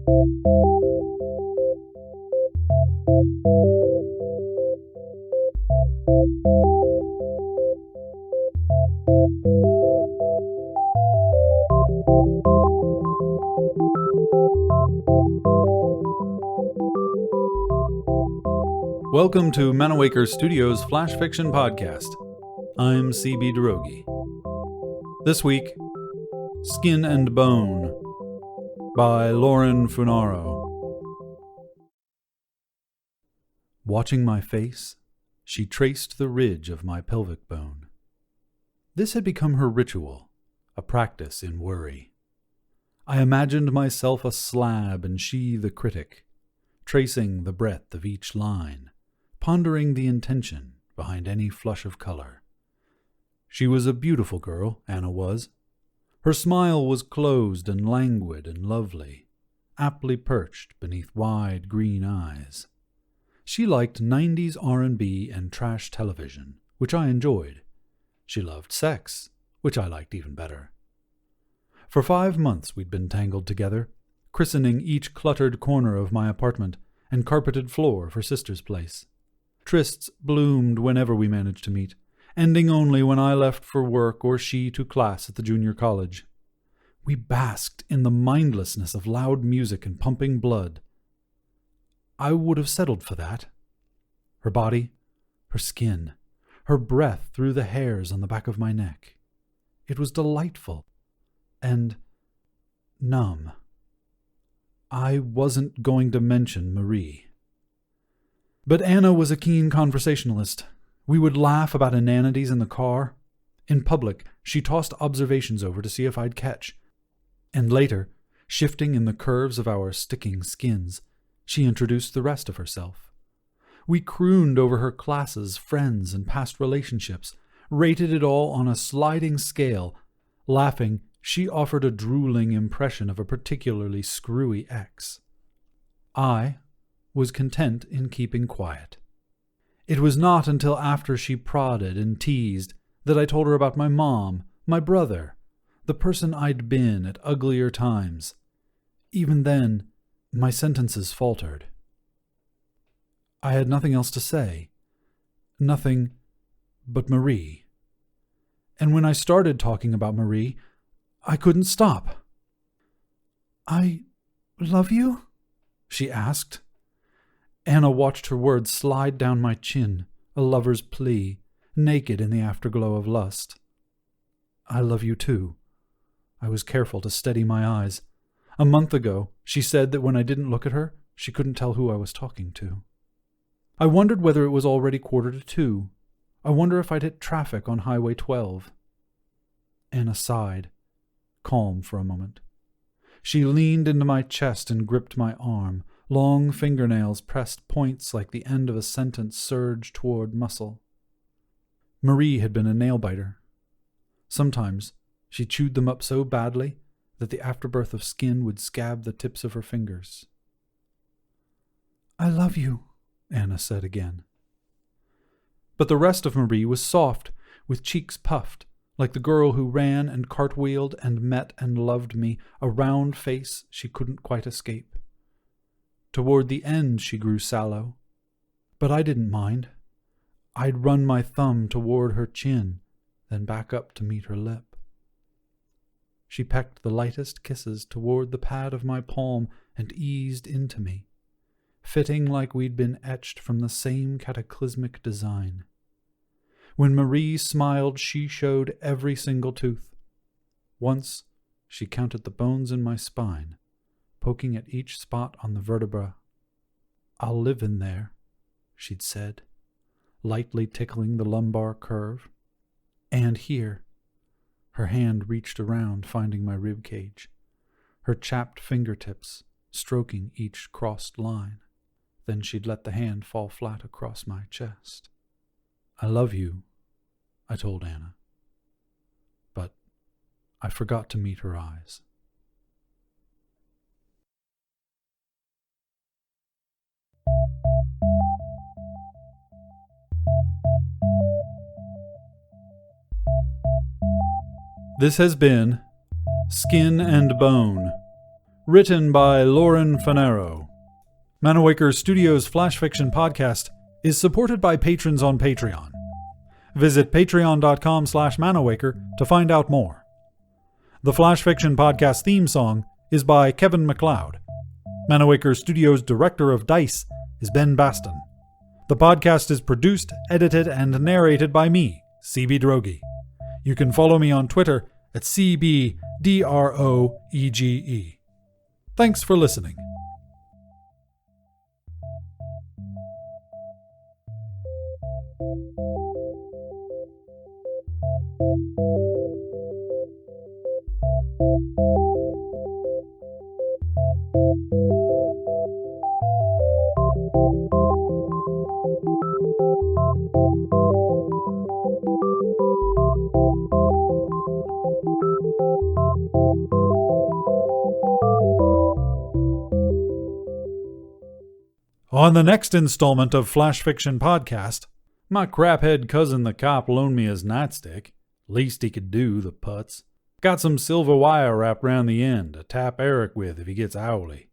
Welcome to Manawaker Studios Flash Fiction Podcast. I'm C.B. Derogi. This week, Skin and Bone by Lauren Funaro. Watching my face, she traced the ridge of my pelvic bone. This had become her ritual, a practice in worry. I imagined myself a slab and she the critic, tracing the breadth of each line, pondering the intention behind any flush of color. She was a beautiful girl, Anna was. Her smile was closed and languid and lovely, aptly perched beneath wide green eyes. She liked 90s R&B and trash television, which I enjoyed. She loved sex, which I liked even better. For 5 months we'd been tangled together, christening each cluttered corner of my apartment and carpeted floor of her sister's place. Trysts bloomed whenever we managed to meet, ending only when I left for work or she to class at the junior college. We basked in the mindlessness of loud music and pumping blood. I would have settled for that. Her body, her skin, her breath through the hairs on the back of my neck. It was delightful and numb. I wasn't going to mention Marie. But Anna was a keen conversationalist. We would laugh about inanities in the car. In public, she tossed observations over to see if I'd catch. And later, shifting in the curves of our sticking skins, she introduced the rest of herself. We crooned over her classes, friends, and past relationships, rated it all on a sliding scale. Laughing, she offered a drooling impression of a particularly screwy ex. I was content in keeping quiet. It was not until after she prodded and teased that I told her about my mom, my brother, the person I'd been at uglier times. Even then, my sentences faltered. I had nothing else to say. Nothing but Marie. And when I started talking about Marie, I couldn't stop. "I love you?" she asked. Anna watched her words slide down my chin, a lover's plea, naked in the afterglow of lust. "I love you too." I was careful to steady my eyes. A month ago, she said that when I didn't look at her, she couldn't tell who I was talking to. I wondered whether it was already 1:45. I wonder if I'd hit traffic on Highway 12. Anna sighed, calm for a moment. She leaned into my chest and gripped my arm. Long fingernails pressed points like the end of a sentence surged toward muscle. Marie had been a nail-biter. Sometimes she chewed them up so badly that the afterbirth of skin would scab the tips of her fingers. "I love you," Anna said again. But the rest of Marie was soft, with cheeks puffed, like the girl who ran and cartwheeled and met and loved me, a round face she couldn't quite escape. Toward the end she grew sallow, but I didn't mind. I'd run my thumb toward her chin, then back up to meet her lip. She pecked the lightest kisses toward the pad of my palm and eased into me, fitting like we'd been etched from the same cataclysmic design. When Marie smiled, she showed every single tooth. Once she counted the bones in my spine, poking at each spot on the vertebra. "I'll live in there," she'd said, lightly tickling the lumbar curve. "And here." Her hand reached around, finding my rib cage, her chapped fingertips stroking each crossed line. Then she'd let the hand fall flat across my chest. "I love you," I told Anna. But I forgot to meet her eyes. This has been Skin and Bone Written by Lauren Funaro. Manawaker Studios Flash Fiction Podcast is supported by patrons on Patreon. Visit patreon.com/manawaker to find out more. The Flash Fiction Podcast theme song is by Kevin MacLeod. Manawaker Studios' Director of Dice is Ben Baston. The podcast is produced, edited, and narrated by me, CB Droege. You can follow me on Twitter at CBDROEGE. Thanks for listening. On the next installment of Flash Fiction Podcast, my craphead cousin the cop loaned me his nightstick. Least he could do, the putz. Got some silver wire wrapped around the end to tap Eric with if he gets owly.